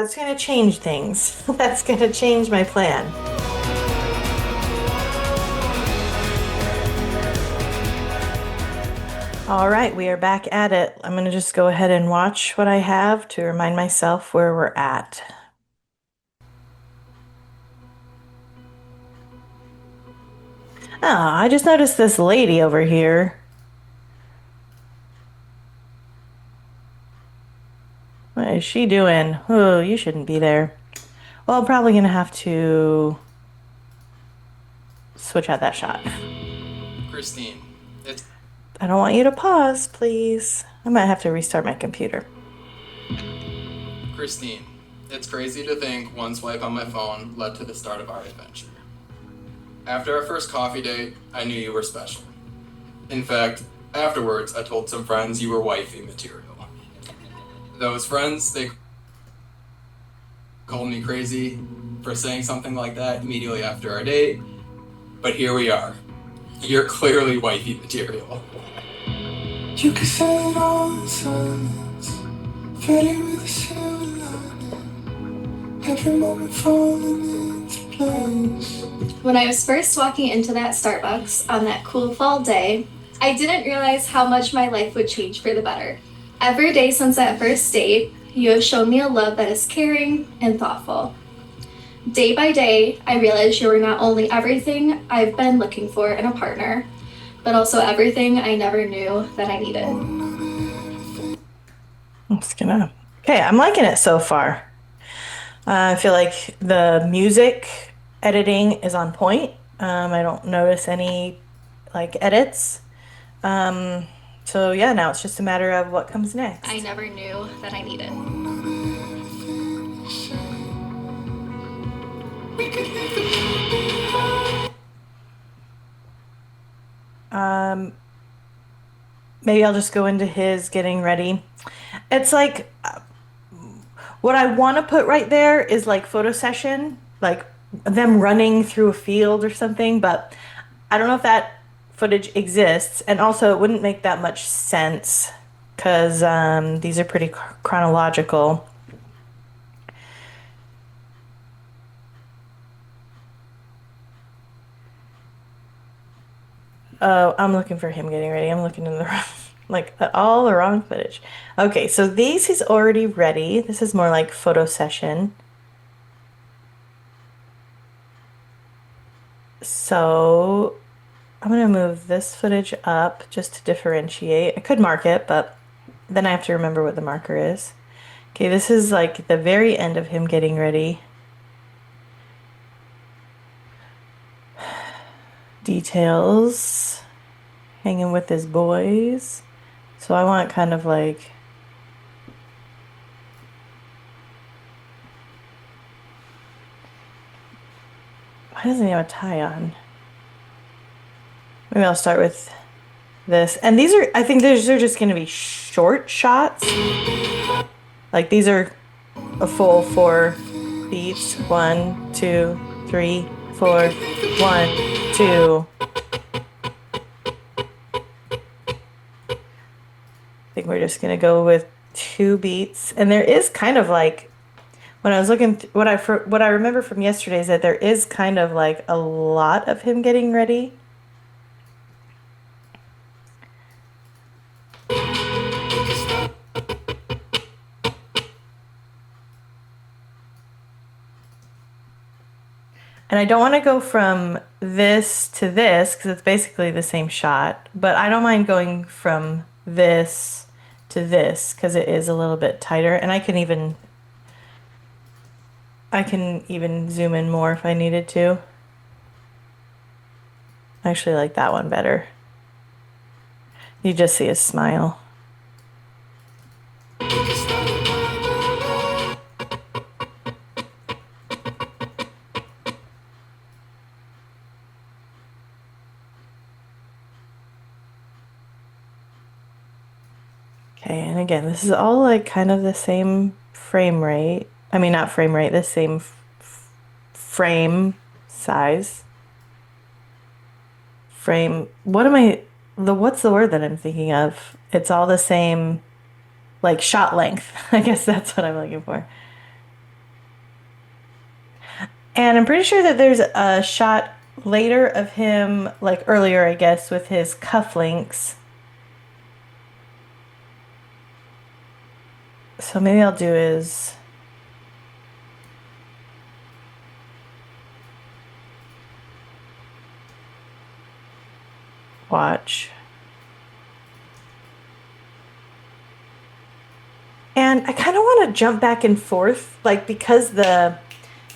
That's going to change things. That's going to change my plan. All right, we are back at it. I'm going to just go ahead and watch what I have to remind myself where we're at. Ah, I just noticed this lady over here. What is she doing? Oh, you shouldn't be there. Well, I'm probably going to have to switch out that shot. Christine, it's I don't want you to pause, please. I might have to restart my computer. Christine. It's crazy to think one swipe on my phone led to the start of our adventure. After our first coffee date, I knew you were special. In fact, afterwards, I told some friends you were wifey material. Those friends, they called me crazy for saying something like that immediately after our date, but here we are. You're clearly wifey material. You can say it all in silence, fading with a silver lining, every moment falling into place. When I was first walking into that Starbucks on that cool fall day, I didn't realize how much my life would change for the better. Every day since that first date, you have shown me a love that is caring and thoughtful. Day by day, I realized you were not only everything I've been looking for in a partner, but also everything I never knew that I needed. Okay, I'm liking it so far. I feel like the music editing is on point. I don't notice any like edits. So yeah, now it's just a matter of what comes next. I never knew that I needed. Maybe I'll just go into his getting ready. It's like what I want to put right there is like photo session, like them running through a field or something, but I don't know if that footage exists. And also, it wouldn't make that much sense because these are pretty chronological. Oh, I'm looking for him getting ready. I'm looking in the wrong, like all the wrong footage. Okay, so these he's already ready. This is more like photo session. So I'm gonna move this footage up just to differentiate. I could mark it, but then I have to remember what the marker is. Okay, this is like the very end of him getting ready. Details. Hanging with his boys. So I want kind of like why doesn't he have a tie on? Maybe I'll start with this. And these are, I think these are just going to be short shots. Like these are a full 4 beats. 1, 2, 3, 4. 1, 2. I think we're just going to go with 2 beats. And there is kind of like, when I was looking, what I remember from yesterday is that there is kind of like a lot of him getting ready. And I don't want to go from this to this because it's basically the same shot, but I don't mind going from this to this because it is a little bit tighter, and I can even zoom in more if I needed to. I actually like that one better. You just see his smile. Okay, and again, this is all like kind of the same frame rate. I mean, not frame rate, the same frame size. Frame, what's the word that I'm thinking of? It's all the same, like shot length. I guess that's what I'm looking for. And I'm pretty sure that there's a shot later of him, like earlier, I guess, with his cufflinks. So maybe I'll do his... watch. And I kind of want to jump back and forth, like because the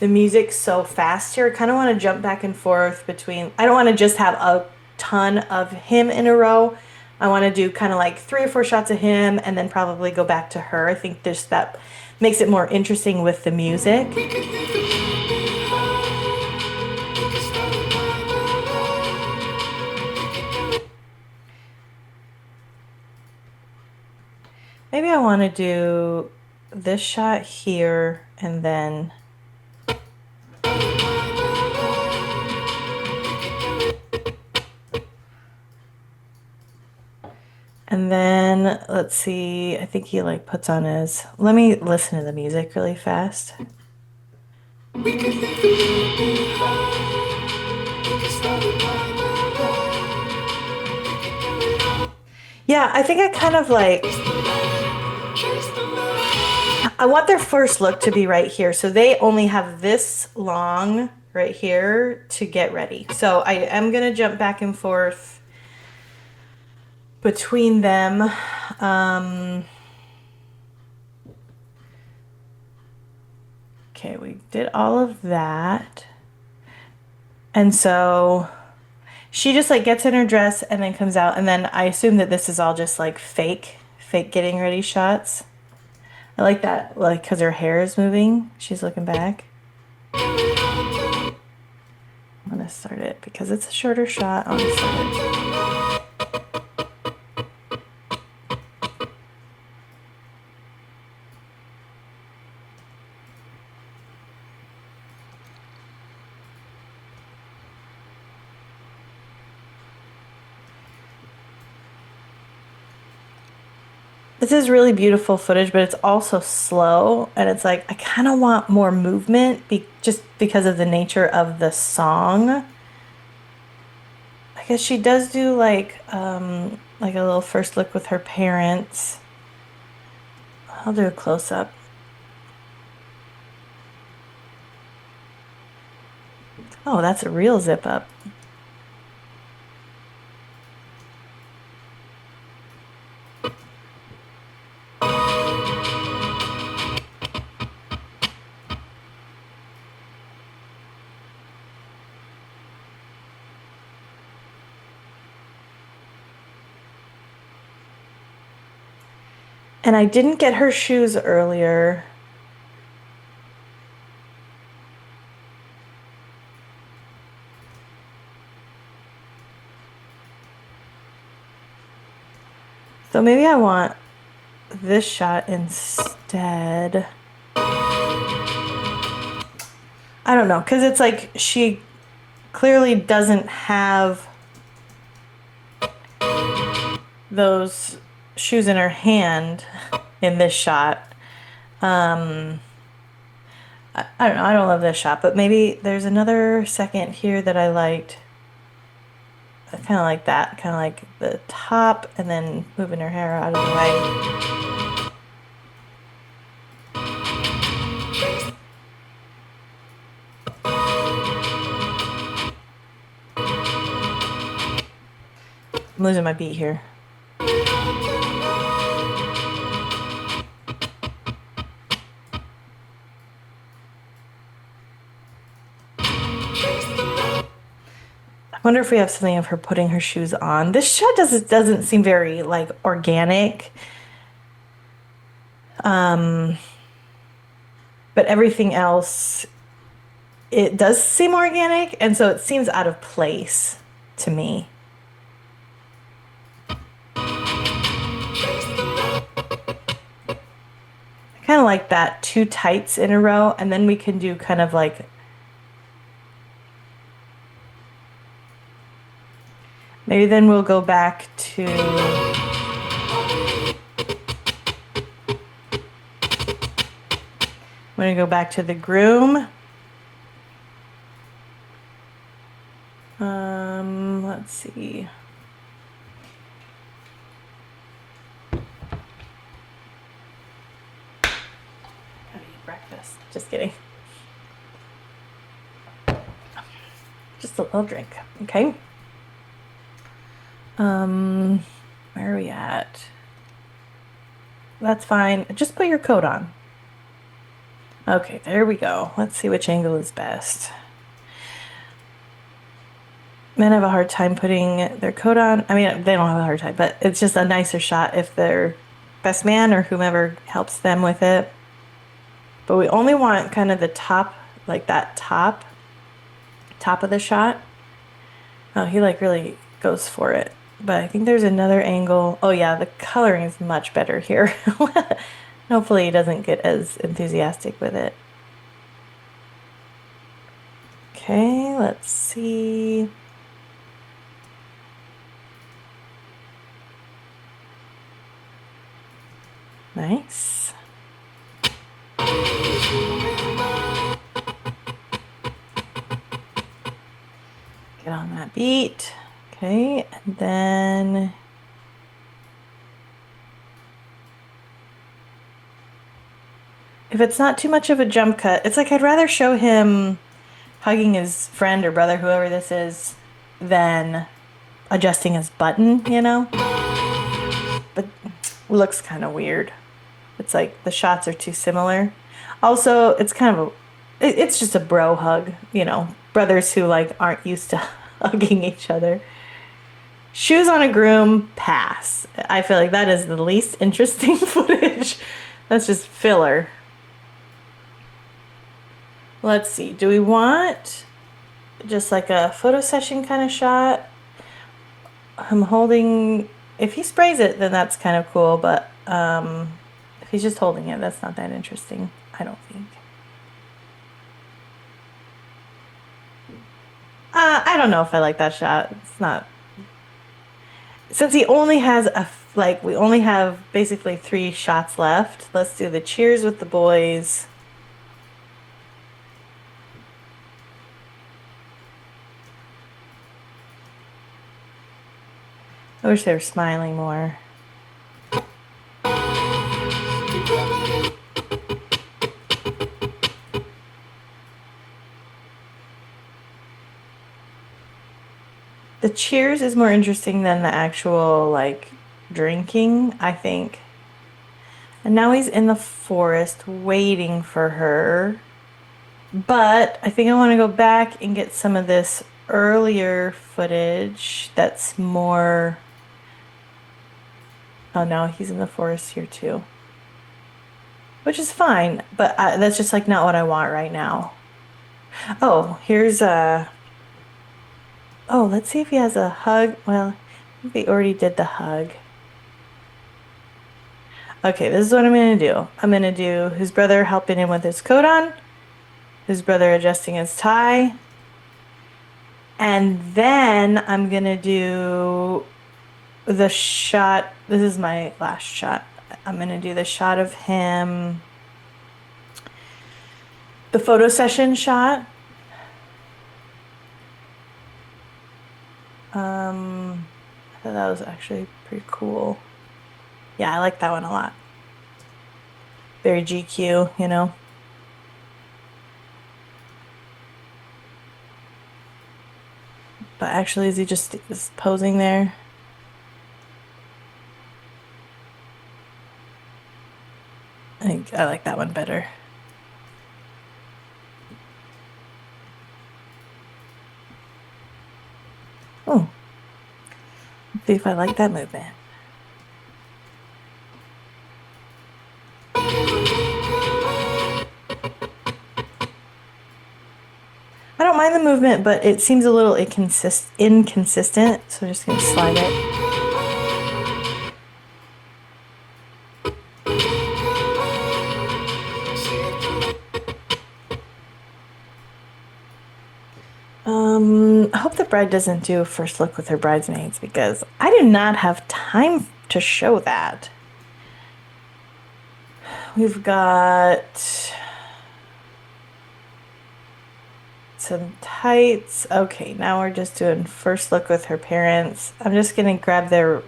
music's so fast here, I kind of want to jump back and forth between, I don't want to just have a ton of him in a row. I want to do kind of like 3 or 4 shots of him and then probably go back to her. I think just that makes it more interesting with the music. Maybe I want to do this shot here and then... And then, let's see, I think he like puts on his... Let me listen to the music really fast. Yeah, I think I kind of like... I want their first look to be right here. So they only have this long right here to get ready. So I am going to jump back and forth between them. Okay, we did all of that. And so she just like gets in her dress and then comes out. And then I assume that this is all just like fake getting ready shots. I like that, like, because her hair is moving. She's looking back. I'm going to start it because it's a shorter shot. I'm going to start it. This is really beautiful footage, but it's also slow, and it's like I kind of want more movement just because of the nature of the song. I guess she does do like a little first look with her parents. I'll do a close-up. Oh, that's a real zip up. And I didn't get her shoes earlier. So maybe I want this shot instead. I don't know, because it's like she clearly doesn't have those shoes in her hand in this shot. I don't know, I don't love this shot, but maybe there's another second here that I liked. I kind of like that, kind of like the top and then moving her hair out of the way. I'm losing my beat here. I wonder if we have something of her putting her shoes on. This shot doesn't seem very like organic. But everything else, it does seem organic, and so it seems out of place to me. I kind of like that, 2 tights in a row, and then we can do kind of like maybe then we'll go back to I'm gonna go back to the groom. Let's see. Gotta eat breakfast. Just kidding. Just a little drink, okay? Where are we at? That's fine. Just put your coat on. Okay, there we go. Let's see which angle is best. Men have a hard time putting their coat on. I mean, they don't have a hard time, but it's just a nicer shot if their best man or whomever helps them with it. But we only want kind of the top, like that top of the shot. Oh, he like really goes for it. But I think there's another angle. Oh yeah, the coloring is much better here. Hopefully he doesn't get as enthusiastic with it. Okay, let's see. Nice. Get on that beat. Okay, and then if it's not too much of a jump cut, it's like I'd rather show him hugging his friend or brother, whoever this is, than adjusting his button, you know? But it looks kind of weird. It's like the shots are too similar. Also, it's kind of it's just a bro hug, you know, brothers who like aren't used to hugging each other. Shoes on a groom, pass. I feel like that is the least interesting footage. That's just filler. Let's see. Do we want just like a photo session kind of shot? I'm holding. If he sprays it, then that's kind of cool. But if he's just holding it, that's not that interesting, I don't think. I don't know if I like that shot. It's not. Since he only has we only have basically 3 shots left. Let's do the cheers with the boys. I wish they were smiling more. The cheers is more interesting than the actual, like, drinking, I think. And now he's in the forest waiting for her. But I think I want to go back and get some of this earlier footage that's more... Oh no, he's in the forest here too. Which is fine, but that's just like not what I want right now. Oh, here's a... Oh, let's see if he has a hug. Well, I think they already did the hug. Okay, this is what I'm going to do. I'm going to do his brother helping him with his coat on, his brother adjusting his tie, and then I'm going to do the shot. This is my last shot. I'm going to do the shot of him, the photo session shot. I thought that was actually pretty cool. Yeah, I like that one a lot. Very GQ, you know. But actually, is he just posing there? I think I like that one better. Oh. Let's see if I like that movement. I don't mind the movement, but it seems a little inconsistent, so I'm just going to slide it. I hope the bride doesn't do a first look with her bridesmaids because I do not have time to show that. We've got some tights. Okay, now we're just doing first look with her parents. I'm just gonna grab their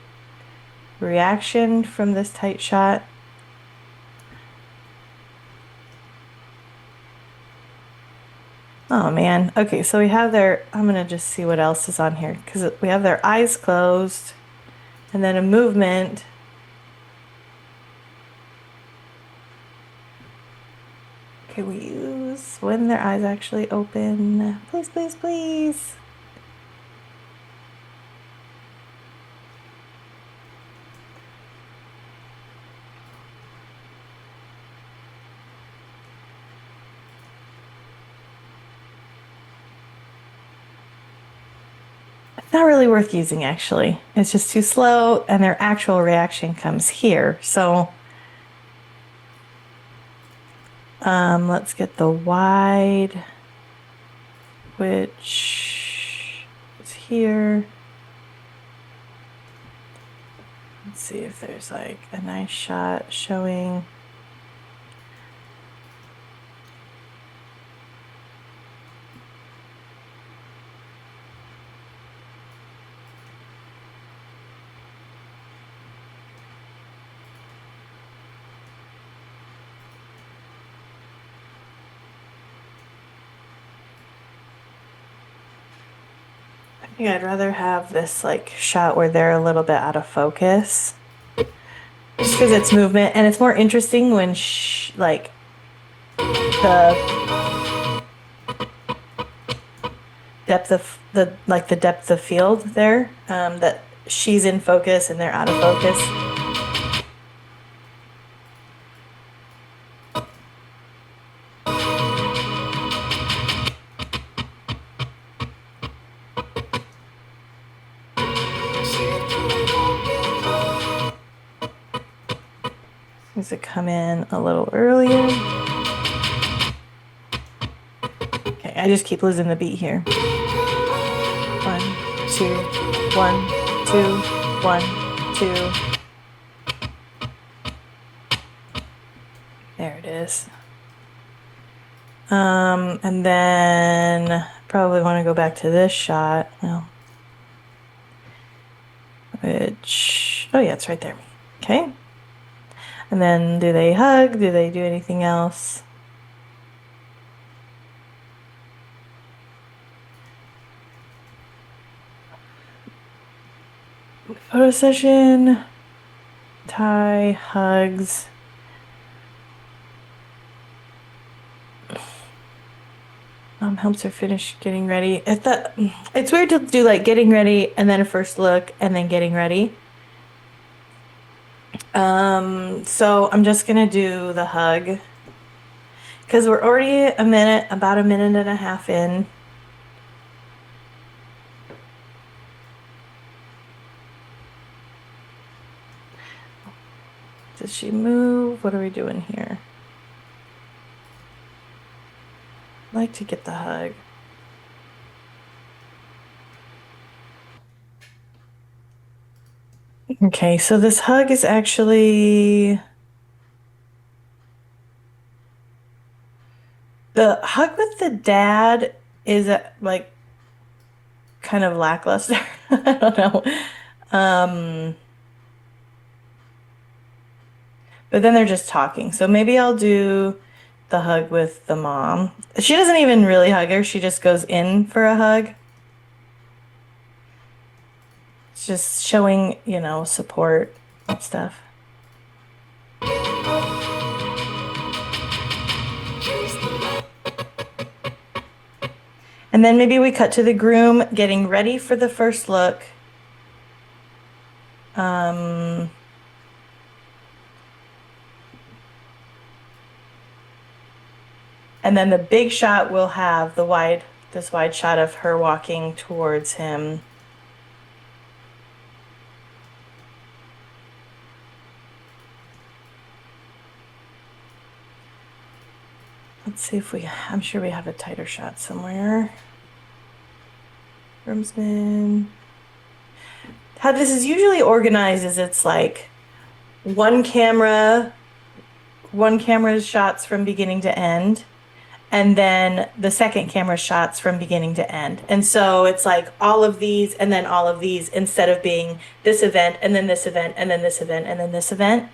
reaction from this tight shot. Oh man. Okay, so we have their, I'm gonna just see what else is on here because we have their eyes closed and then a movement. Okay, we use when their eyes actually open. Please, please, please. It's not really worth using actually. It's just too slow and their actual reaction comes here. So let's get the wide, which is here. Let's see if there's like a nice shot showing. I think I'd rather have this like shot where they're a little bit out of focus. Just because it's movement and it's more interesting when like the depth of the depth of field there, that she's in focus and they're out of focus. Needs to come in a little earlier. Okay, I just keep losing the beat here. 1, 2, 1, 2, 1, 2. There it is. And then probably want to go back to this shot. Well, which, oh yeah, it's right there. Okay. And then do they hug? Do they do anything else? Photo session, Ty hugs. Helps her finish getting ready. It's weird to do like getting ready and then a first look and then getting ready. So I'm just gonna do the hug because we're already about a minute and a half in. Does she move? What are we doing here? I like to get the hug. Okay, so this hug is actually the hug with the dad is like kind of lackluster. I don't know. But then they're just talking. So maybe I'll do the hug with the mom. She doesn't even really hug her. She just goes in for a hug. It's just showing, support and stuff. And then maybe we cut to the groom getting ready for the first look. And then the big shot will have this wide shot of her walking towards him. Let's see if I'm sure we have a tighter shot somewhere. Groomsmen. How this is usually organized is it's like one camera's shots from beginning to end. and then the second camera shots from beginning to end. And so it's like all of these and then all of these instead of being this event and then this event and then this event and then this event.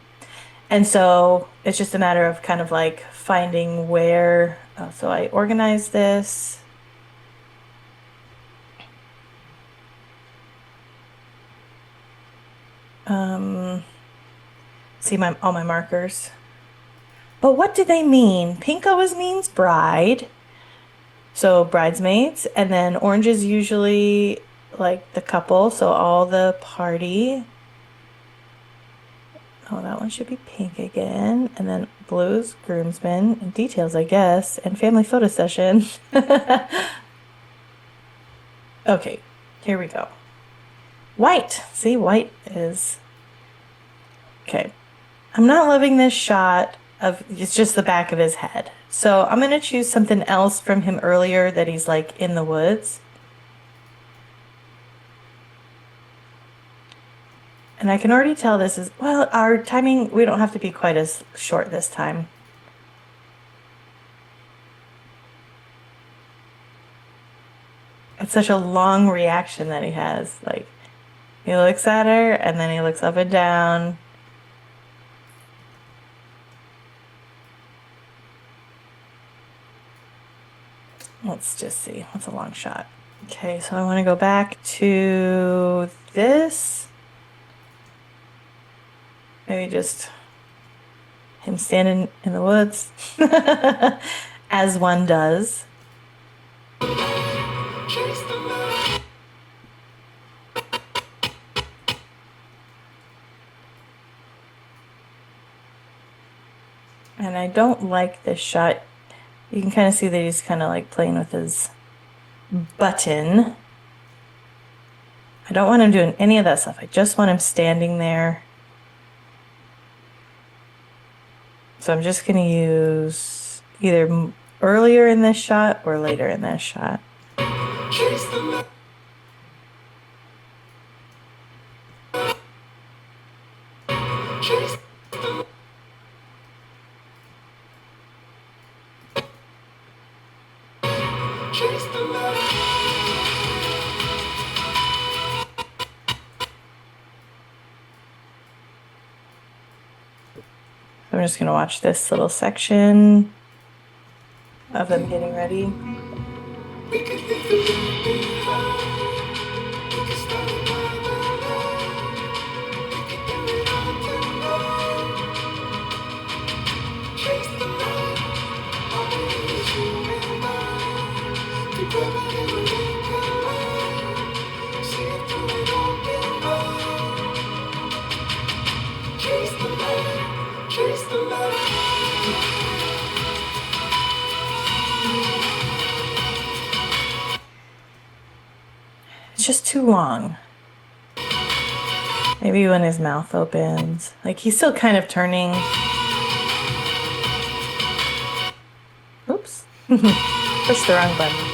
And so it's just a matter of kind of like finding where. Oh, so I organized this. See all my markers. But what do they mean? Pink always means bride. So bridesmaids, and then orange is usually like the couple, so all the party. Oh, that one should be pink again. And then blues, groomsmen, and details, I guess, and family photo session. Okay, here we go. White. See, white is... Okay. I'm not loving this shot of... It's just the back of his head. So I'm going to choose something else from him earlier that he's like in the woods. And I can already tell this is... Well, our timing, we don't have to be quite as short this time. It's such a long reaction that he has. Like, he looks at her, and then he looks up and down. Let's just see. That's a long shot. Okay, so I want to go back to this. Maybe just him standing in the woods, as one does. And I don't like this shot. You can kind of see that he's kind of like playing with his button. I don't want him doing any of that stuff. I just want him standing there. So I'm just going to use either earlier in this shot or later in this shot. I'm just going to watch this little section of them getting ready. It's just too long. Maybe when his mouth opens. Like, he's still kind of turning. Oops. Pushed the wrong button.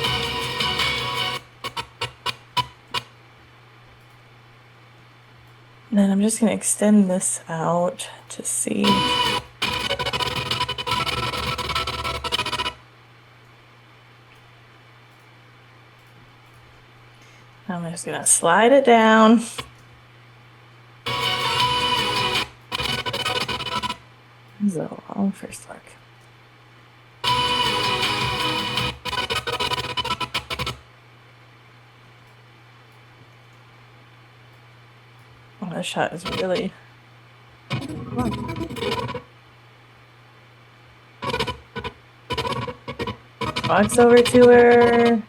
And then I'm just going to extend this out to see. I'm just going to slide it down. This is a long first look. Oh, that shot is really... Walks over to her.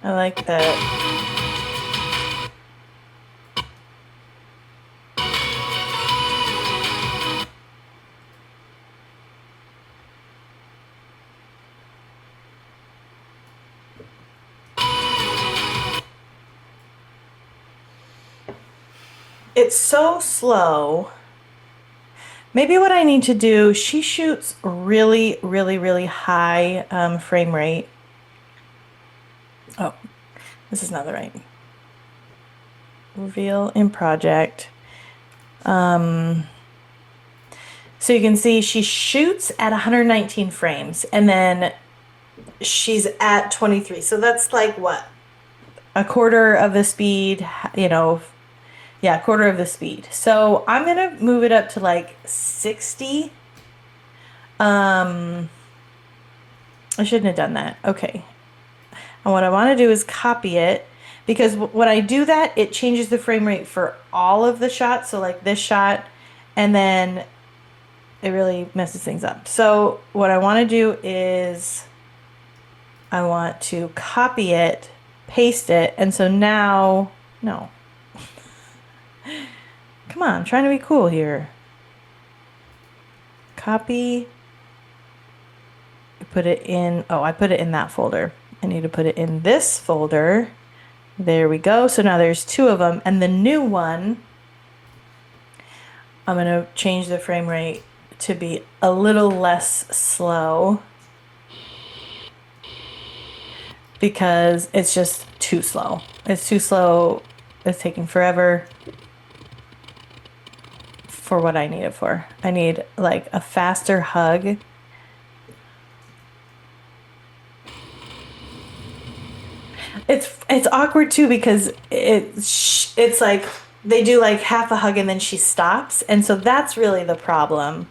I like that. It's so slow. Maybe what I need to do, she shoots really, really, really high frame rate. Oh, this is not the right. Reveal in project. So you can see she shoots at 119 frames and then she's at 23. So that's like what? A quarter of the speed, you know, yeah, quarter of the speed. So I'm going to move it up to like 60. I shouldn't have done that. Okay. And what I want to do is copy it because when I do that, it changes the frame rate for all of the shots. So like this shot, and then it really messes things up. So what I want to do is I want to copy it, paste it, and so now, no. Come on, I'm trying to be cool here. Copy. Put it in, oh, I put it in that folder. I need to put it in this folder. There we go. So now there's 2 of them. And the new one, I'm going to change the frame rate to be a little less slow because it's just too slow. It's too slow. It's taking forever for what I need it for. I need like a faster hug. It's awkward too because it's like they do like half a hug and then she stops, and so that's really the problem.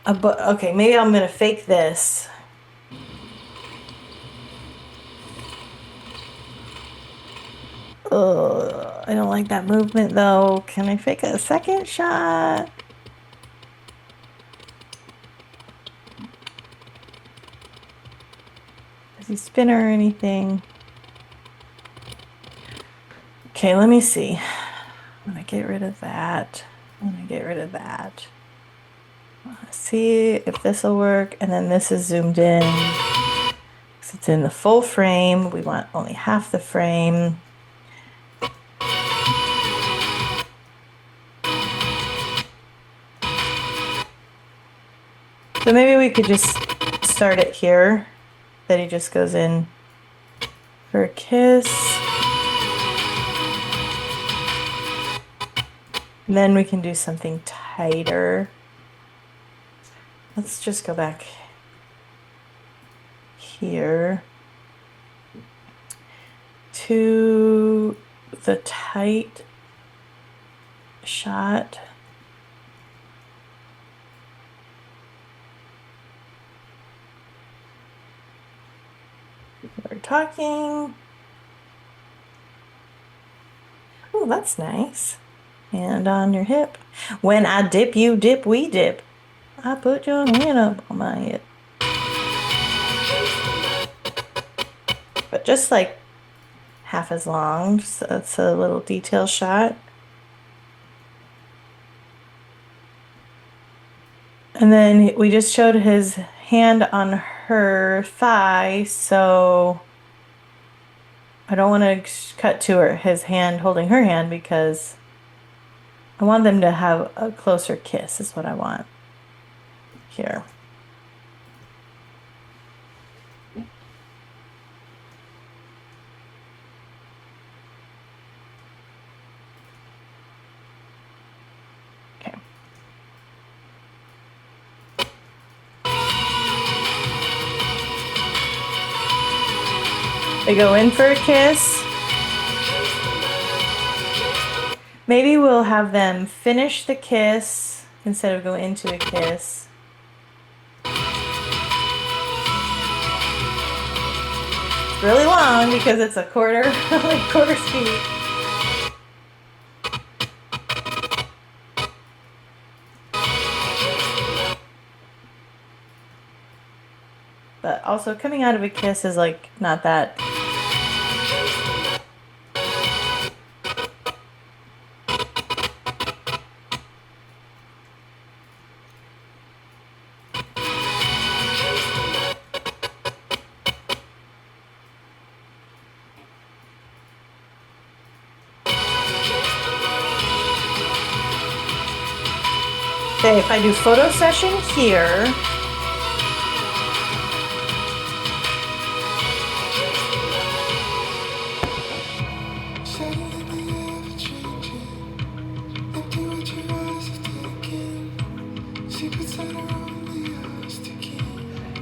But okay, maybe I'm gonna fake this. Ugh, I don't like that movement though. Can I fake a second shot? Does he spin or anything? Okay, let me see. I'm gonna get rid of that. I'm gonna get rid of that. See if this will work. And then this is zoomed in. It's in the full frame. We want only half the frame. So maybe we could just start it here. That he just goes in for a kiss. And then we can do something tighter. Let's just go back here to the tight shot. We're talking. Oh, that's nice. Hand on your hip. When I dip, you dip, we dip. I put your hand up on my hip. But just like half as long. So that's a little detail shot. And then we just showed his hand on her thigh, so I don't want to cut to his hand holding her hand because I want them to have a closer kiss is what I want here. Okay. They go in for a kiss. Maybe we'll have them finish the kiss instead of go into a kiss. It's really long because it's a quarter, like quarter speed. But also coming out of a kiss is like not that. Okay, if I do photo session here,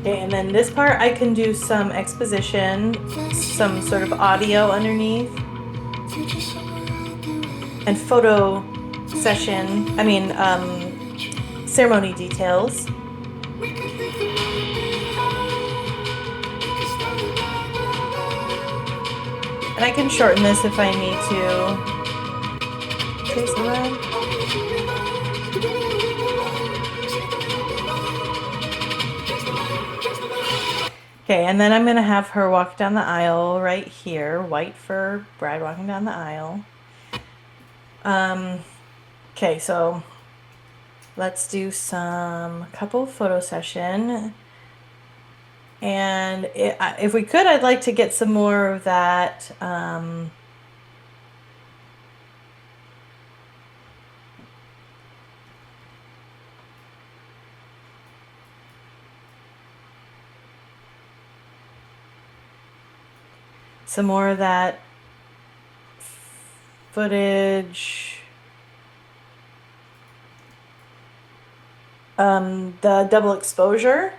Okay, and then this part I can do some exposition, some sort of audio underneath, and photo session. Ceremony details. And I can shorten this if I need to. Trace around. Okay, and then I'm going to have her walk down the aisle right here. White fur bride walking down the aisle. Okay, so let's do some couple photo session. And if we could, I'd like to get some more of that. Some more of that footage. The double exposure.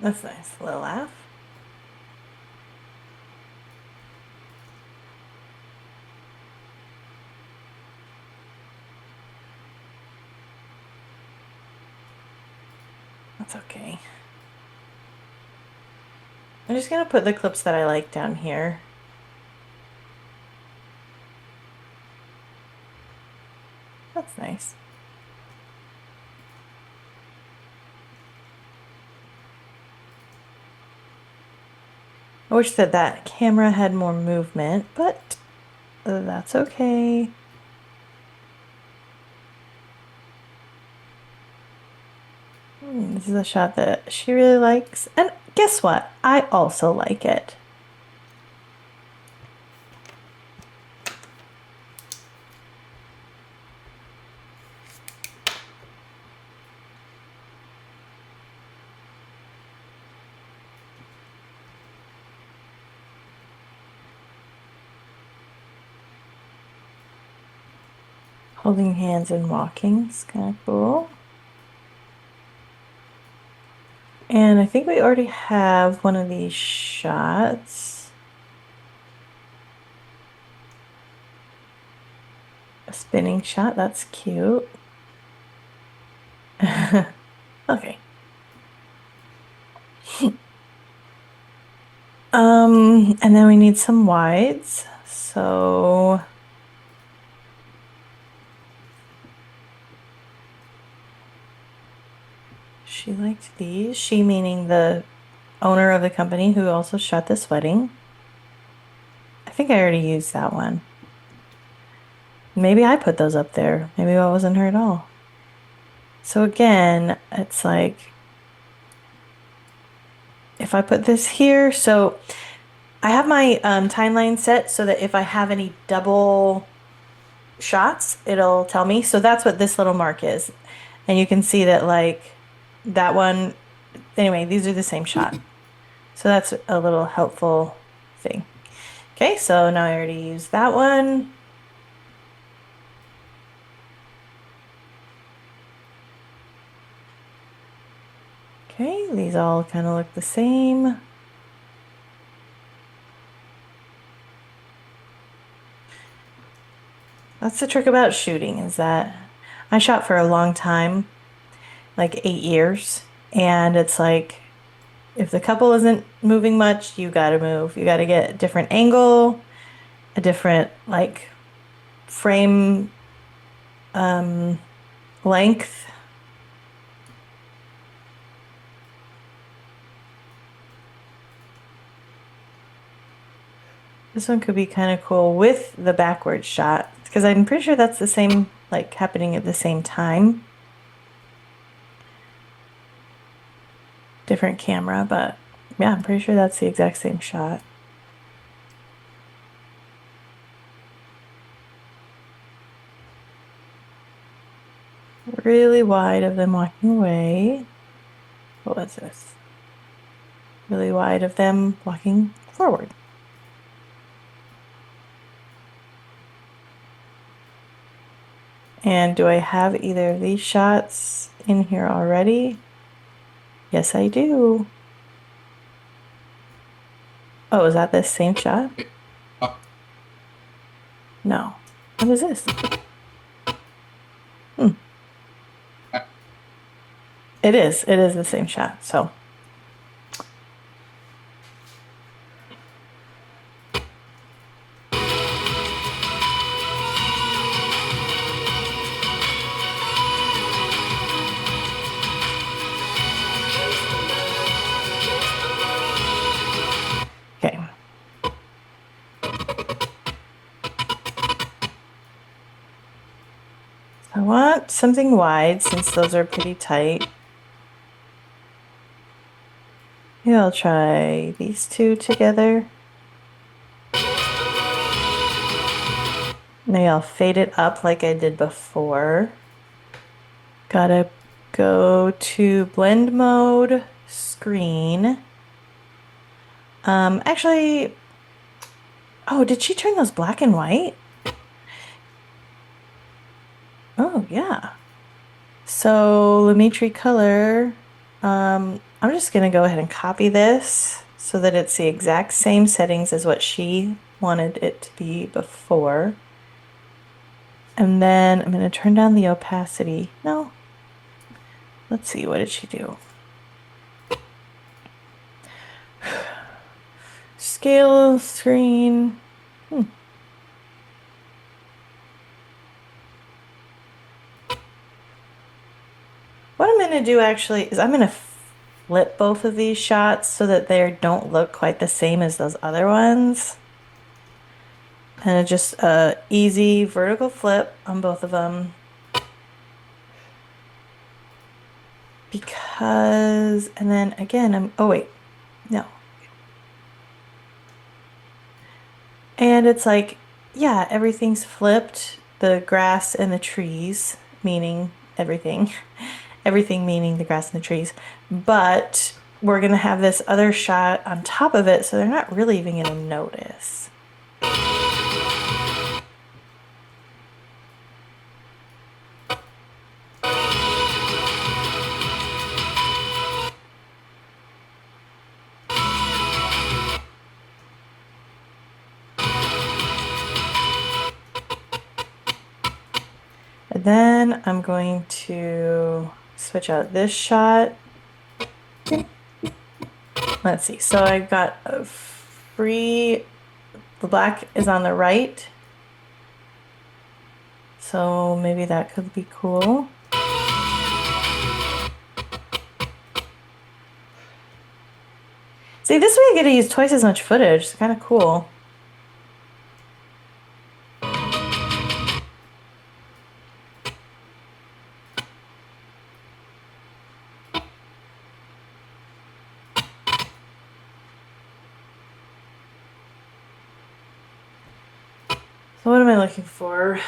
That's nice. A little laugh. That's okay. I'm just gonna put the clips that I like down here. That's nice. I wish that that camera had more movement, but that's okay. This is a shot that she really likes. And guess what? I also like it. Holding hands and walking is kind of cool. And I think we already have one of these shots. A spinning shot, that's cute. Okay. And then we need some wides. So she liked these. She meaning the owner of the company who also shot this wedding. I think I already used that one. Maybe I put those up there. Maybe that wasn't her at all. So again, it's like if I put this here, so I have my timeline set so that if I have any double shots, it'll tell me. So that's what this little mark is. And you can see that like that one, anyway, these are the same shot. So that's a little helpful thing. Okay, so now I already used that one. Okay, these all kind of look the same. That's the trick about shooting, is that I shot for a long time, like 8 years, and it's like if the couple isn't moving much, you gotta move. You gotta get a different angle, a different like frame length. This one could be kind of cool with the backward shot because I'm pretty sure that's the same, like happening at the same time. Different camera, but yeah, I'm pretty sure that's the exact same shot. really wide of them walking away. What was this? Really wide of them walking forward. And do I have either of these shots in here already? Yes, I do. Oh, is that this same shot? No. What is this? It is. It is the same shot. So. Okay. I want something wide since those are pretty tight. Maybe I'll try these two together. Maybe I'll fade it up like I did before. Gotta go to blend mode, screen. Actually, oh, did she turn those black and white? Oh, yeah. So Lumetri color, I'm just gonna go ahead and copy this so that it's the exact same settings as what she wanted it to be before. And then I'm gonna turn down the opacity. No. Let's see, what did she do? Scale screen. What I'm going to do actually is I'm going to flip both of these shots so that they don't look quite the same as those other ones. And just a easy vertical flip on both of them. Because, and then again, oh wait, no. And it's like, yeah, everything's flipped. The grass and the trees, meaning everything. Everything meaning the grass and the trees. But we're going to have this other shot on top of it, so they're not really even going to notice. And then I'm going to switch out this shot. Let's see. So I've got a free, the black is on the right. So maybe that could be cool. See, this way I get to use twice as much footage. It's kind of cool. So what am I looking for?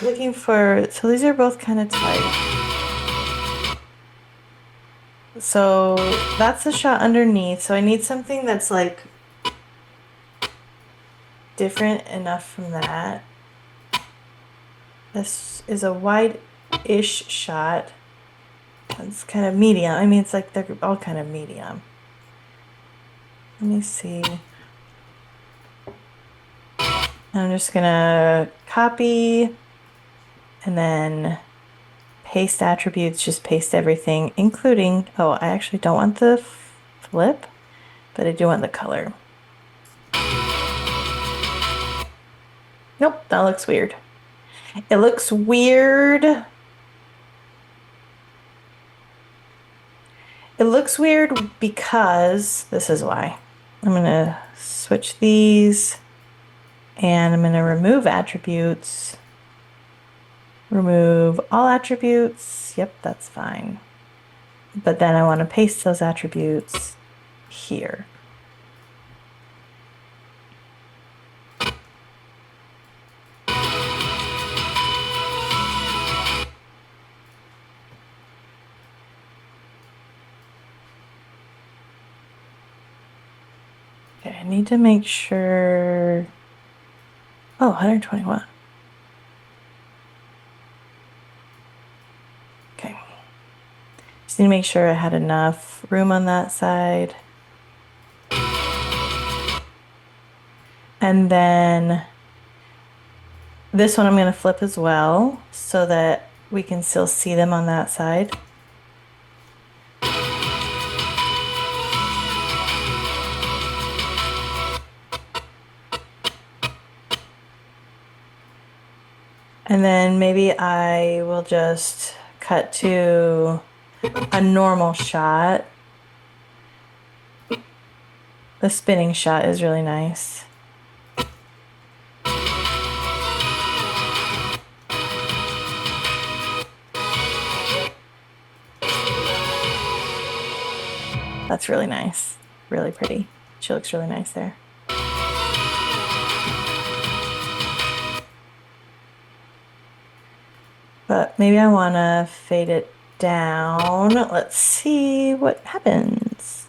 Looking for, so these are both kind of tight. So that's the shot underneath. So I need something that's like different enough from that. This is a wide-ish shot. It's kind of medium. I mean, it's like they're all kind of medium. Let me see. I'm just gonna copy and then paste attributes, just paste everything, including, oh, I actually don't want the flip, but I do want the color. Nope, that looks weird. It looks weird. It looks weird because, this is why. I'm gonna switch these. And I'm going to remove attributes. Remove all attributes. Yep, that's fine. But then I want to paste those attributes here. I need to make sure. Oh, 121. Okay. Just need to make sure I had enough room on that side. And then this one I'm going to flip as well so that we can still see them on that side. And then maybe I will just cut to a normal shot. The spinning shot is really nice. That's really nice. Really pretty. She looks really nice there. But maybe I want to fade it down. Let's see what happens.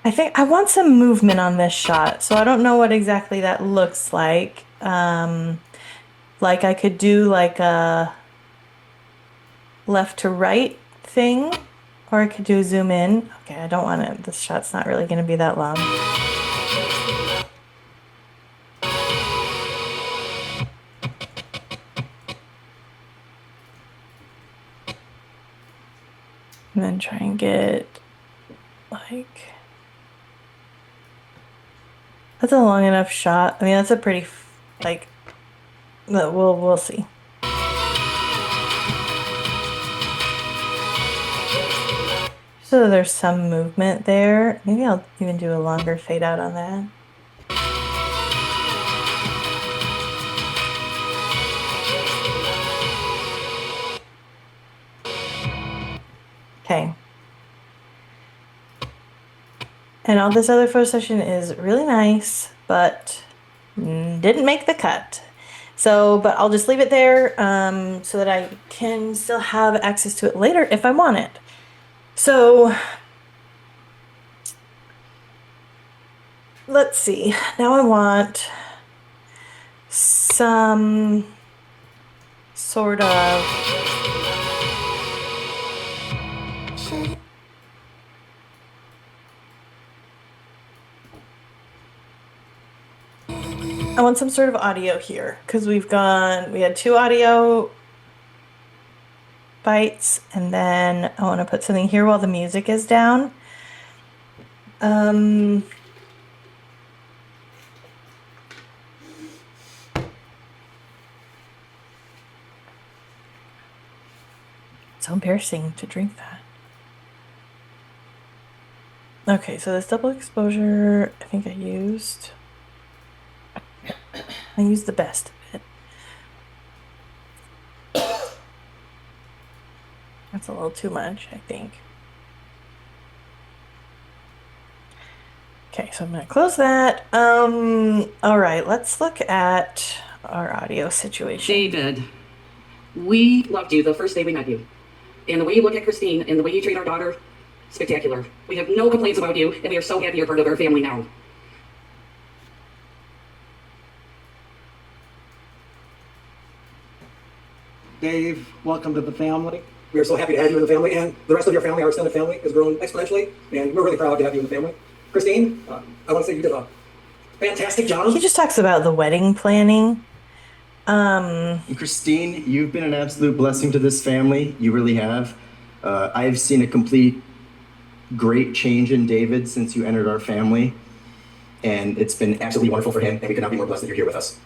I think I want some movement on this shot, so I don't know what exactly that looks like. Like I could do like a left to right thing, or I could do zoom in. Okay, I don't want it. This shot's not really going to be that long. And then try and get like, that's a long enough shot. I mean, that's a pretty like, we'll see. So there's some movement there. Maybe I'll even do a longer fade out on that. Okay. And all this other photo session is really nice, but didn't make the cut. So, but I'll just leave it there so that I can still have access to it later if I want it. So, let's see. Now I want some sort of I want some sort of audio here because we had 2 audio bites, and then I want to put something here while the music is down. So embarrassing to drink that. Okay, so this double exposure, I think I used the best of it. That's a little too much, I think. Okay, so I'm gonna close that. All right, let's look at our audio situation. David, we loved you the first day we met you. And the way you look at Christine and the way you treat our daughter, spectacular. We have no complaints about you, and we are so happy you're part of our family now. Dave, welcome to the family. We are so happy to have you in the family, and the rest of your family, our extended family, has grown exponentially, and we're really proud to have you in the family. Christine, I want to say you did a fantastic job. He just talks about the wedding planning. Christine, you've been an absolute blessing to this family. You really have. I've seen a complete great change in David since you entered our family, and it's been absolutely wonderful for him, and we could not be more blessed that you're here with us.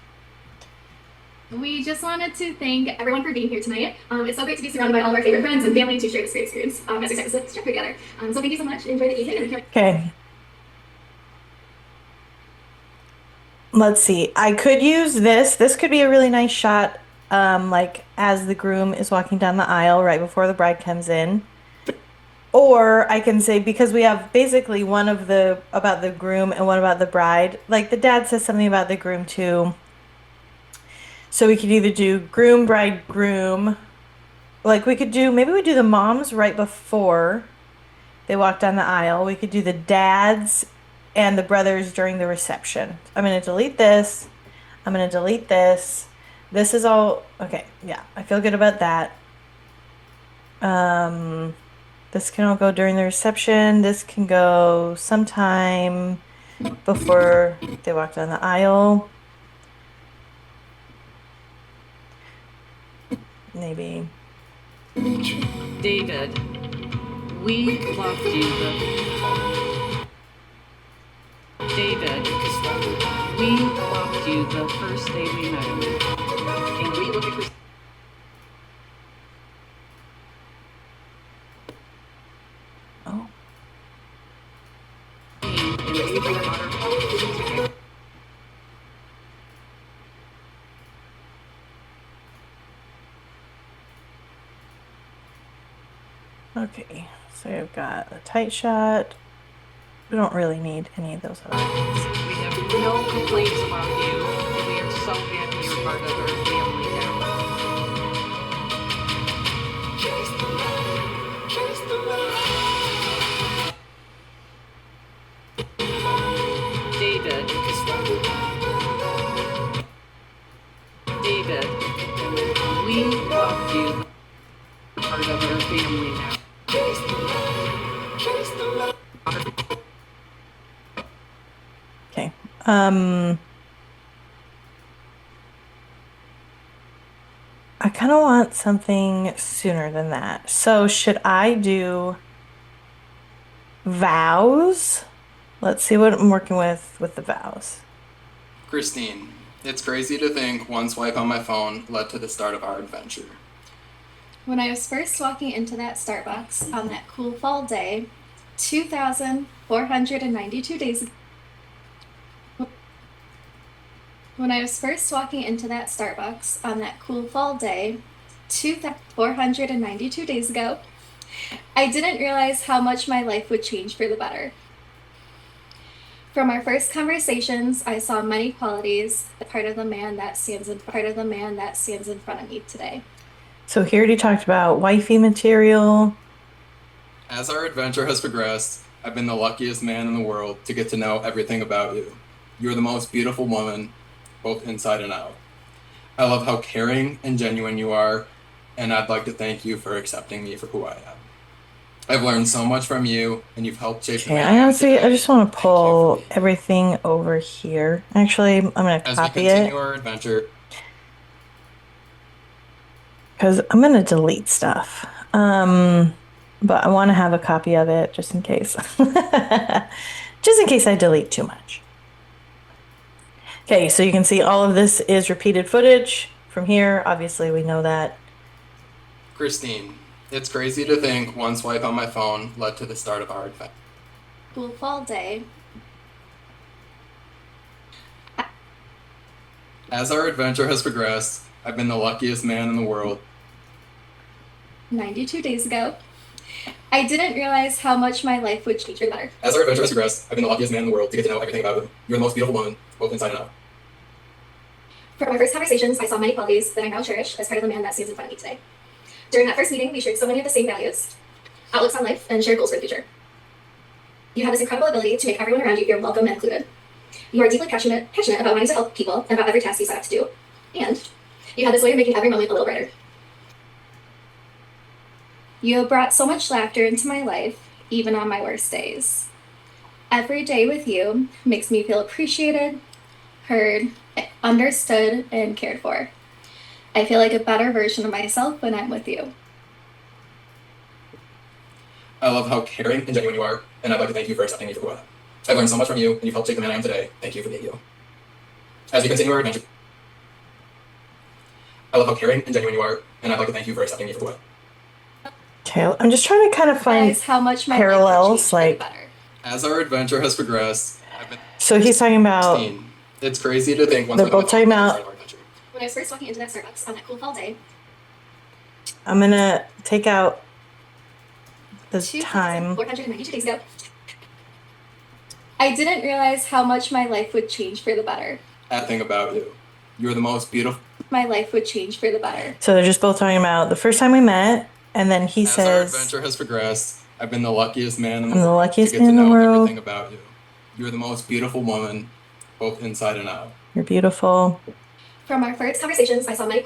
We just wanted to thank everyone for being here tonight. It's so great to be surrounded by all of our favorite friends and family to share this great experience as we start this trip together. So thank you so much. Enjoy the evening. Okay. Let's see. I could use this. This could be a really nice shot, like as the groom is walking down the aisle right before the bride comes in. Or I can say, because we have basically one of the about the groom and one about the bride. Like the dad says something about the groom too. So we could either do groom, bride, groom, like we could do, maybe we do the moms right before they walk down the aisle. We could do the dads and the brothers during the reception. I'm going to delete this. I'm going to delete this. This is all okay. Yeah, I feel good about that. This can all go during the reception. This can go sometime before they walk down the aisle. Maybe. David, we loved you David, we loved you the first day we met you. And we look at Christine Oh. and the way you bring your daughter. Okay, so I've got a tight shot. We don't really need any of those other ones. We have no complaints about you, and we are so happy you're part of our family now. David, David, we love you. Part of our family now. Okay. I kind of want something sooner than that. So should I do vows? Let's see what I'm working with the vows. Christine, it's crazy to think one swipe on my phone led to the start of our adventure. When I was first walking into that Starbucks on that cool fall day, 2,492 days ago. When I was first walking into that Starbucks on that cool fall day, 2,492 days ago, I didn't realize how much my life would change for the better. From our first conversations, I saw many qualities, part of the man that stands in front of me today. So he already talked about wifey material. As our adventure has progressed, I've been the luckiest man in the world to get to know everything about you. You're the most beautiful woman, both inside and out. I love how caring and genuine you are, and I'd like to thank you for accepting me for who I am. I've learned so much from you, and you've helped shape the Okay, man I I am honestly, today. I just want to Thank you pull for me. everything over here. Actually, I'm going to As we copy continue it our adventure, because I'm going to delete stuff. But I want to have a copy of it just in case. Just in case I delete too much. Okay, so you can see all of this is repeated footage from here. Obviously, we know that. Christine, it's crazy to think one swipe on my phone led to the start of our adventure. Cool fall day, As our adventure has progressed, I've been the luckiest man in the world. 92 days ago, I didn't realize how much my life would change for the better. As our adventure has progressed, I've been the luckiest man in the world to get to know everything about you. You're the most beautiful woman, both inside and out. From our first conversations, I saw many qualities that I now cherish as part of the man that stands in front of me today. During that first meeting, we shared so many of the same values, outlooks on life, and shared goals for the future. You have this incredible ability to make everyone around you feel welcome and included. You are deeply passionate about wanting to help people and about every task you set out to do. And you have this way of making every moment a little brighter. You have brought so much laughter into my life, even on my worst days. Every day with you makes me feel appreciated, heard, understood, and cared for. I feel like a better version of myself when I'm with you. I love how caring and genuine you are, and I'd like to thank you for accepting me for who I am. I've learned so much from you, and you've helped shape the man I am today. Thank you for being you. As we continue our adventure, I love how caring and genuine you are, and I'd like to thank you for accepting me for who I am. Okay, I'm just trying to kind of find. Realize how much my parallels, life would change like- for the better. As our adventure has progressed, I've been So he's talking about. 16. It's crazy to think once They're we got both talking to the about- start of our adventure. When I was first walking into that Starbucks on that cool fall day, I'm gonna take out the time. 492 days ago, I didn't realize how much my life would change for the better. That thing about you. You're the most beautiful. My life would change for the better. So they're just both talking about the first time we met, and then he As our says, adventure has progressed, I've been the luckiest man in the I'm the world luckiest to get man to in the know world. everything about you. You're the most beautiful woman, both inside and out. "You're beautiful." From our first conversations, I saw many.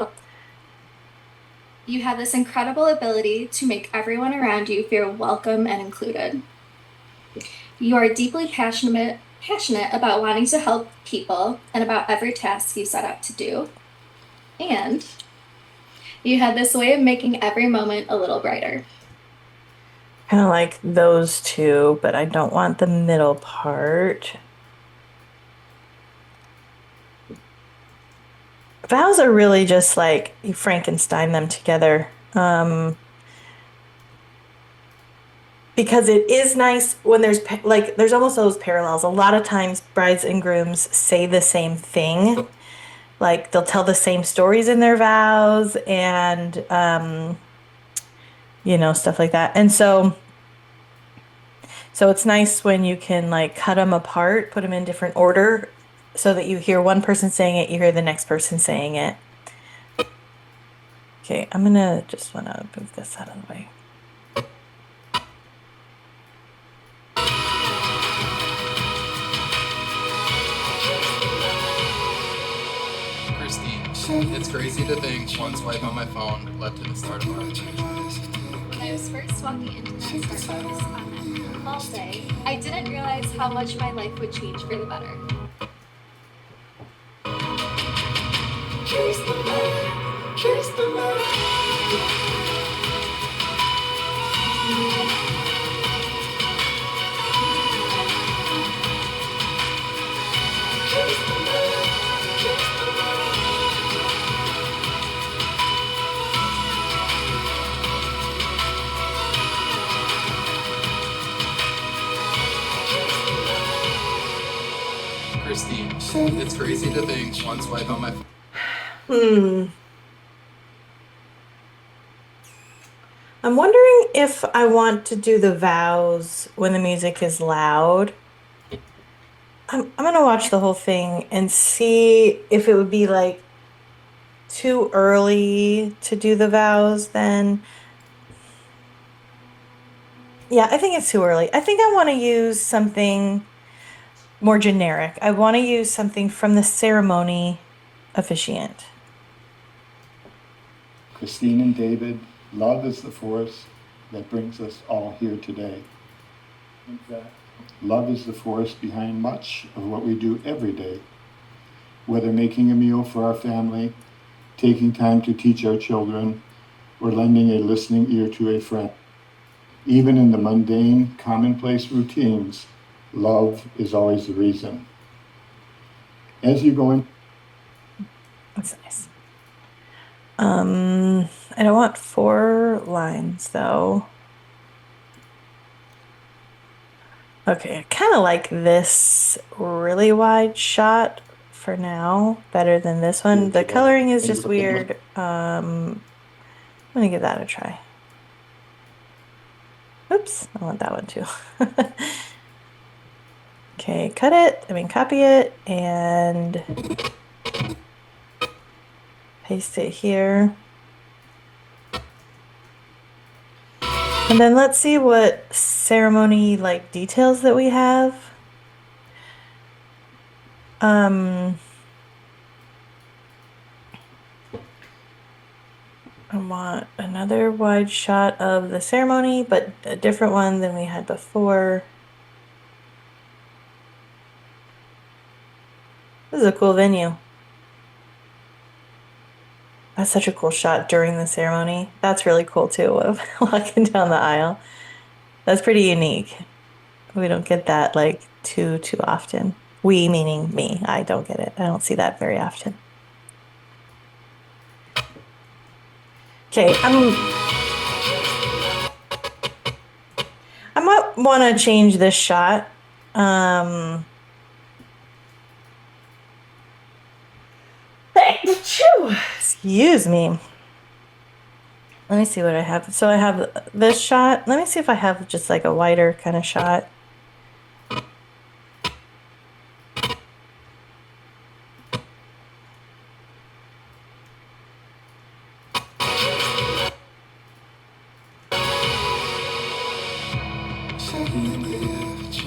You have this incredible ability to make everyone around you feel welcome and included. You are deeply passionate about wanting to help people and about every task you set out to do. And you have this way of making every moment a little brighter. Kind of like those two, but I don't want the middle part. Vows are really just like you Frankenstein them together. Because it is nice when there's almost those parallels. A lot of times brides and grooms say the same thing. Like they'll tell the same stories in their vows and stuff like that. And so it's nice when you can like cut them apart, put them in different order so that you hear one person saying it, you hear the next person saying it. Okay, I'm gonna just wanna move this out of the way. Christine, it's crazy to think one swipe on my phone led to the start of our adventure. When I was first walking into that Starbucks on that fall day, I didn't realize how much my life would change for the better. Christine, it's crazy to think one swipe on my phone. I'm wondering if I want to do the vows when the music is loud. I'm gonna watch the whole thing and see if it would be like too early to do the vows then. Yeah, I think it's too early. I think I want to use something more generic. I want to use something from the ceremony officiant. Christine and David, love is the force that brings us all here today. In fact, love is the force behind much of what we do every day. Whether making a meal for our family, taking time to teach our children, or lending a listening ear to a friend. Even in the mundane, commonplace routines, love is always the reason. As you go in, That's nice. I don't want 4 lines though. Okay, I kind of like this really wide shot for now, better than this one. The coloring is just weird. I'm gonna give that a try. Oops, I want that one too. Okay, copy it and paste it here. And then let's see what ceremony like details that we have. I want another wide shot of the ceremony, but a different one than we had before. This is a cool venue. That's such a cool shot during the ceremony. That's really cool too, of walking down the aisle. That's pretty unique. We don't get that like too often. We meaning me. I don't get it. I don't see that very often. Okay, I might want to change this shot. Excuse me. Let me see what I have. So I have this shot. Let me see if I have just like a wider kind of shot.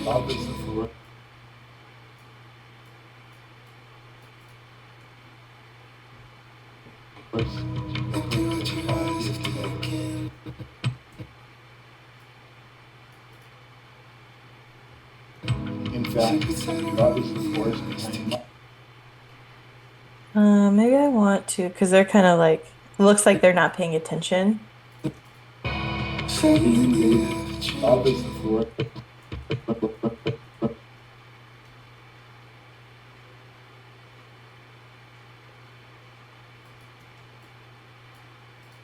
Love is the force. That brings us all here today. In fact, love is the force behind much. Maybe I want to, because they're kind of like, looks like they're not paying attention. Love is the force.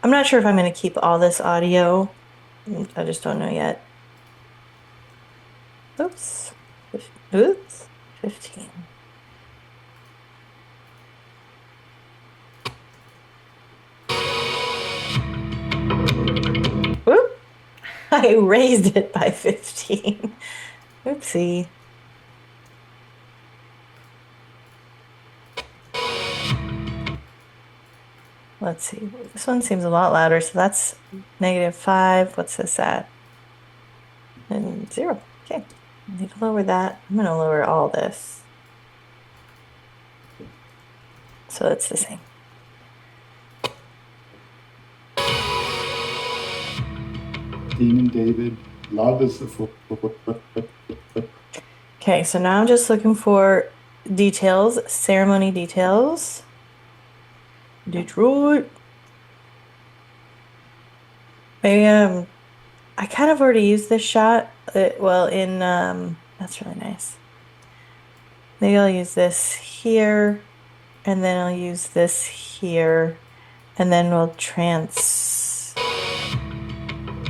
I'm not sure if I'm going to keep all this audio. I just don't know yet. Oops. Oops. 15. Whoop. I raised it by 15. Oopsie. Let's see. This one seems a lot louder, so that's -5. What's this at? And 0. Okay. I need to lower that. I'm going to lower all this. So it's the same. Dean and David, love is the force. Okay, so now I'm just looking for details, ceremony details. Detroit. Maybe I kind of already used this shot. Well, in that's really nice. Maybe I'll use this here, and then I'll use this here, and then we'll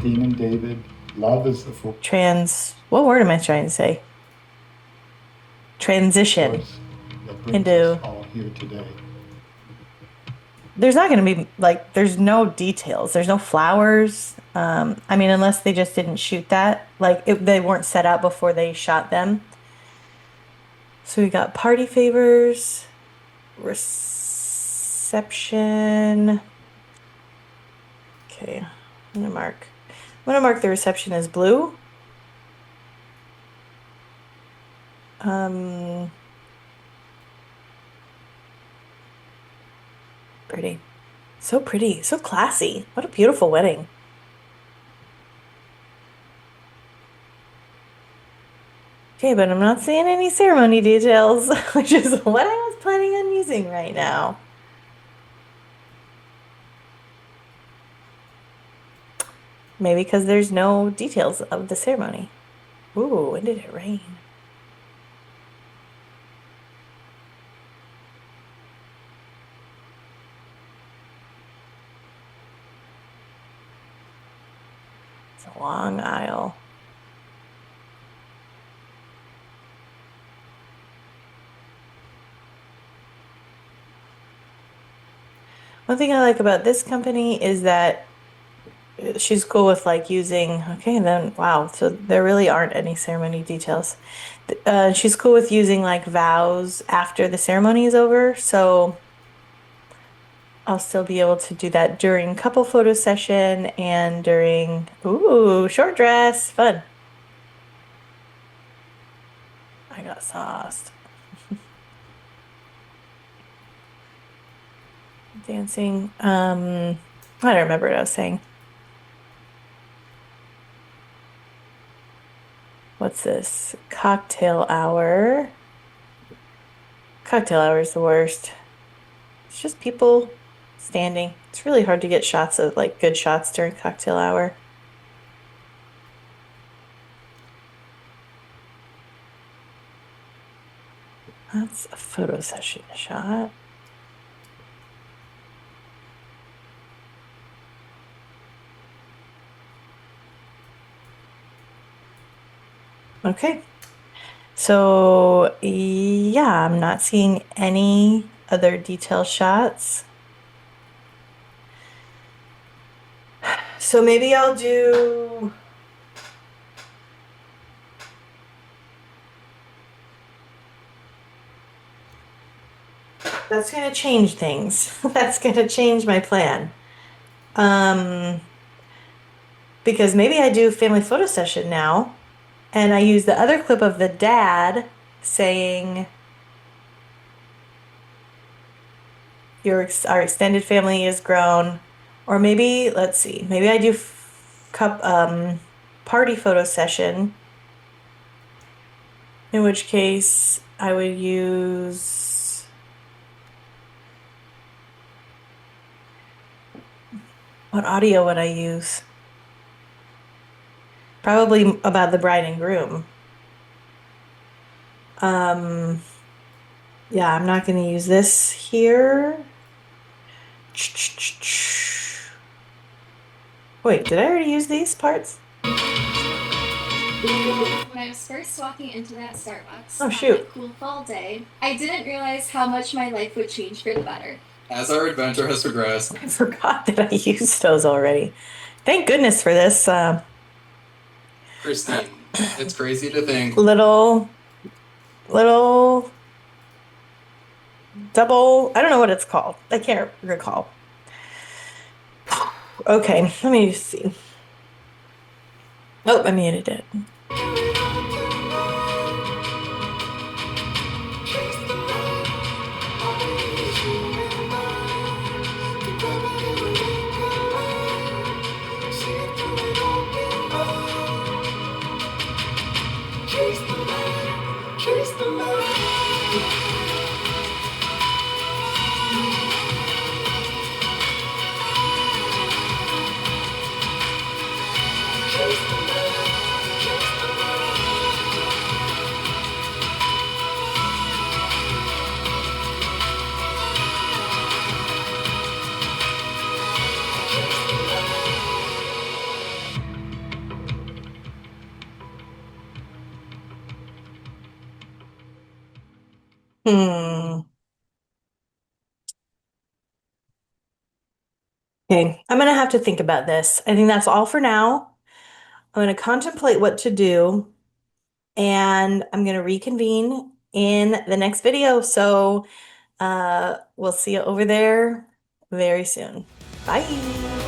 Dean and David, love is the force. What word am I trying to say? Transition That brings into. us all here today. There's not going to be there's no details. There's no flowers. I mean, unless they just didn't shoot that. They weren't set out before they shot them. So we got party favors, reception. Okay, I'm going to mark the reception as blue. Pretty. So pretty. So classy. What a beautiful wedding. Okay, but I'm not seeing any ceremony details, which is what I was planning on using right now. Maybe because there's no details of the ceremony. Ooh, when did it rain? It's a long aisle. One thing I like about this company is that she's cool with using, okay, then wow, so there really aren't any ceremony details. She's cool with using vows after the ceremony is over, so I'll still be able to do that during couple photo session and during, ooh, short dress, fun. I got sauced. Dancing, I don't remember what I was saying. What's this? Cocktail hour. Cocktail hour is the worst. It's just people standing. It's really hard to get shots of good shots during cocktail hour. That's a photo session shot. Okay. So, yeah, I'm not seeing any other detail shots. So maybe I'll do... That's going to change things. That's going to change my plan. Because maybe I do family photo session now, And I use the other clip of the dad saying, our extended family is grown. Or maybe, let's see, maybe I do party photo session. In which case I would use what audio would I use? Probably about the bride and groom. Yeah, I'm not going to use this here. Wait, did I already use these parts? When I was first walking into that Starbucks Oh, on shoot. that cool fall day, I didn't realize how much my life would change for the better. As our adventure has progressed, I forgot that I used those already. Thank goodness for this Christine, it's crazy to think little double, I don't know what it's called. I can't recall. Okay, let me just see. Oh, I muted it. Okay, I'm gonna have to think about this. I think that's all for now. I'm gonna contemplate what to do, and I'm gonna reconvene in the next video. So we'll see you over there very soon. Bye.